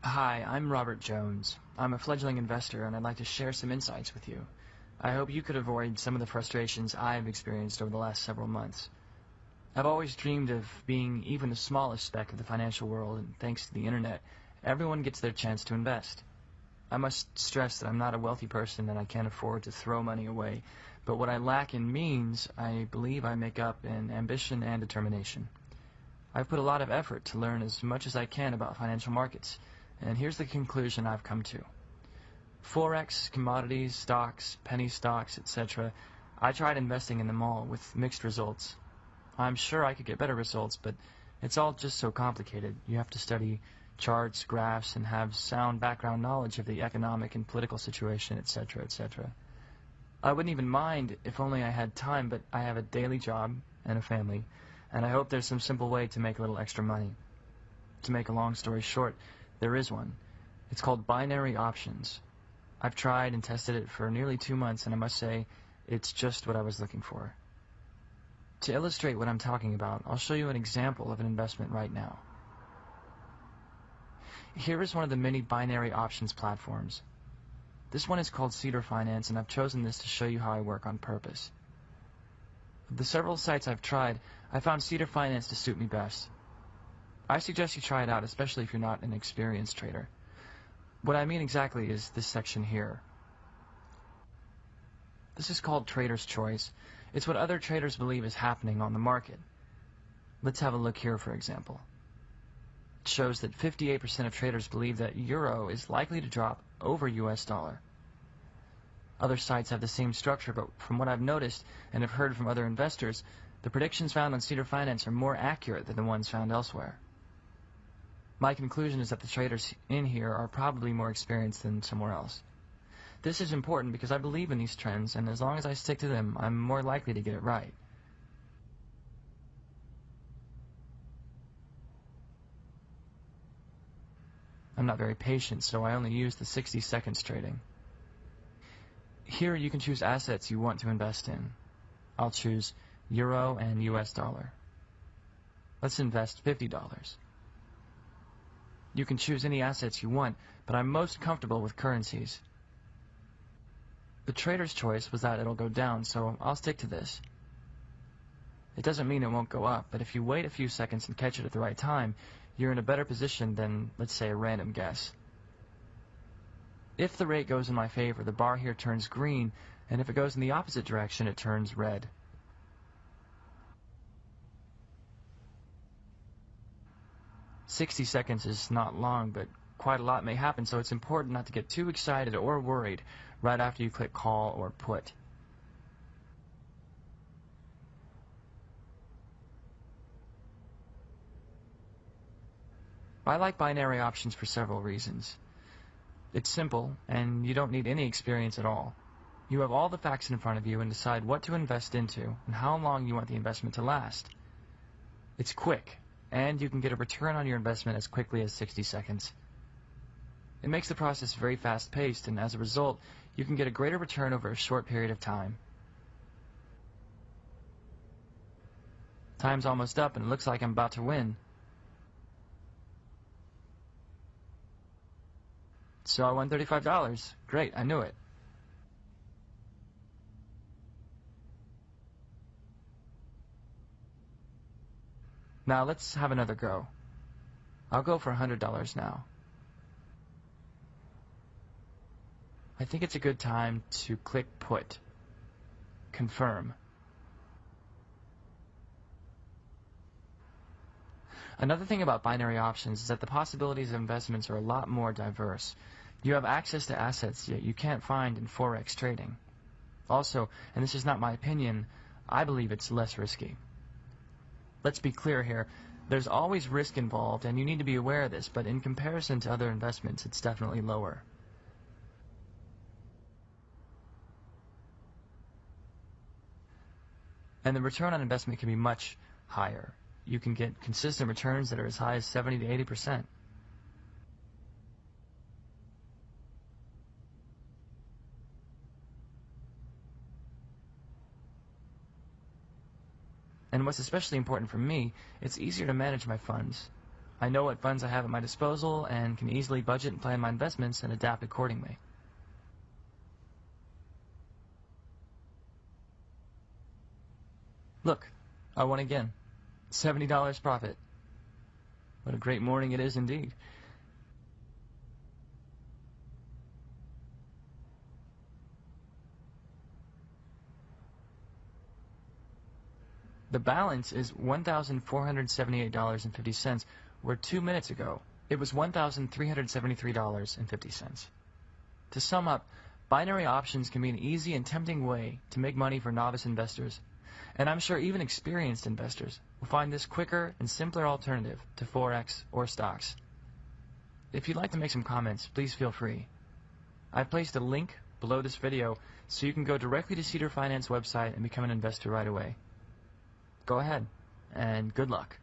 Hi, I'm Robert Jones. I'm a fledgling investor and I'd like to share some insights with you. I hope you could avoid some of the frustrations I've experienced over the last several months. I've always dreamed of being even the smallest speck of the financial world, and thanks to the internet, everyone gets their chance to invest. I must stress that I'm not a wealthy person and I can't afford to throw money away, but what I lack in means, I believe I make up in ambition and determination. I've put a lot of effort to learn as much as I can about financial markets, and here's the conclusion I've come to. Forex, commodities, stocks, penny stocks, etc. I tried investing in them all with mixed results. I'm sure I could get better results, but it's all just so complicated. You have to study charts, graphs, and have sound background knowledge of the economic and political situation, etc., etc. I wouldn't even mind if only I had time, but I have a daily job and a family, and I hope there's some simple way to make a little extra money. To make a long story short, there is one. It's called binary options. I've tried and tested it for nearly 2 months, and I must say, it's just what I was looking for. To illustrate what I'm talking about, I'll show you an example of an investment right now. Here is one of the many binary options platforms. This one is called Cedar Finance, and I've chosen this to show you how I work on purpose. Of the several sites I've tried, I found Cedar Finance to suit me best. I suggest you try it out, especially if you're not an experienced trader. What I mean exactly is this section here. This is called Trader's Choice. It's what other traders believe is happening on the market. Let's have a look here, for example. It shows that 58% of traders believe that euro is likely to drop over US dollar. Other sites have the same structure, but from what I've noticed and have heard from other investors, the predictions found on Cedar Finance are more accurate than the ones found elsewhere. My conclusion is that the traders in here are probably more experienced than somewhere else. This is important because I believe in these trends, and as long as I stick to them, I'm more likely to get it right. I'm not very patient, so I only use the 60 seconds trading. Here you can choose assets you want to invest in. I'll choose euro and US dollar. Let's invest $50. You can choose any assets you want, but I'm most comfortable with currencies. The trader's choice was that it'll go down, so I'll stick to this. It doesn't mean it won't go up, but if you wait a few seconds and catch it at the right time, you're in a better position than, let's say, a random guess. If the rate goes in my favor, the bar here turns green, and if it goes in the opposite direction, it turns red. "60 seconds is not long, but quite a lot may happen, so it's important not to get too excited or worried right after you click call or put. I like binary options for several reasons. It's simple, and you don't need any experience at all. You have all the facts in front of you and decide what to invest into and how long you want the investment to last. It's quick, and you can get a return on your investment as quickly as 60 seconds. It makes the process very fast-paced, and as a result, you can get a greater return over a short period of time. Time's almost up, and it looks like I'm about to win. So I won $35. Great, I knew it. Now let's have another go. I'll go for $100 now. I think it's a good time to click put. Confirm. Another thing about binary options is that the possibilities of investments are a lot more diverse. You have access to assets that you can't find in Forex trading. Also, and this is not my opinion, I believe it's less risky. Let's be clear here, there's always risk involved and you need to be aware of this, but in comparison to other investments, it's definitely lower. And the return on investment can be much higher. You can get consistent returns that are as high as 70 to 80%. And what's especially important for me, it's easier to manage my funds. I know what funds I have at my disposal and can easily budget and plan my investments and adapt accordingly. Look, I won again. $70 profit. What a great morning it is indeed. The balance is $1,478.50, where 2 minutes ago it was $1,373.50. To sum up, binary options can be an easy and tempting way to make money for novice investors, and I'm sure even experienced investors will find this quicker and simpler alternative to Forex or stocks. If you'd like to make some comments, please feel free. I've placed a link below this video so you can go directly to Cedar Finance website and become an investor right away. Go ahead, and good luck.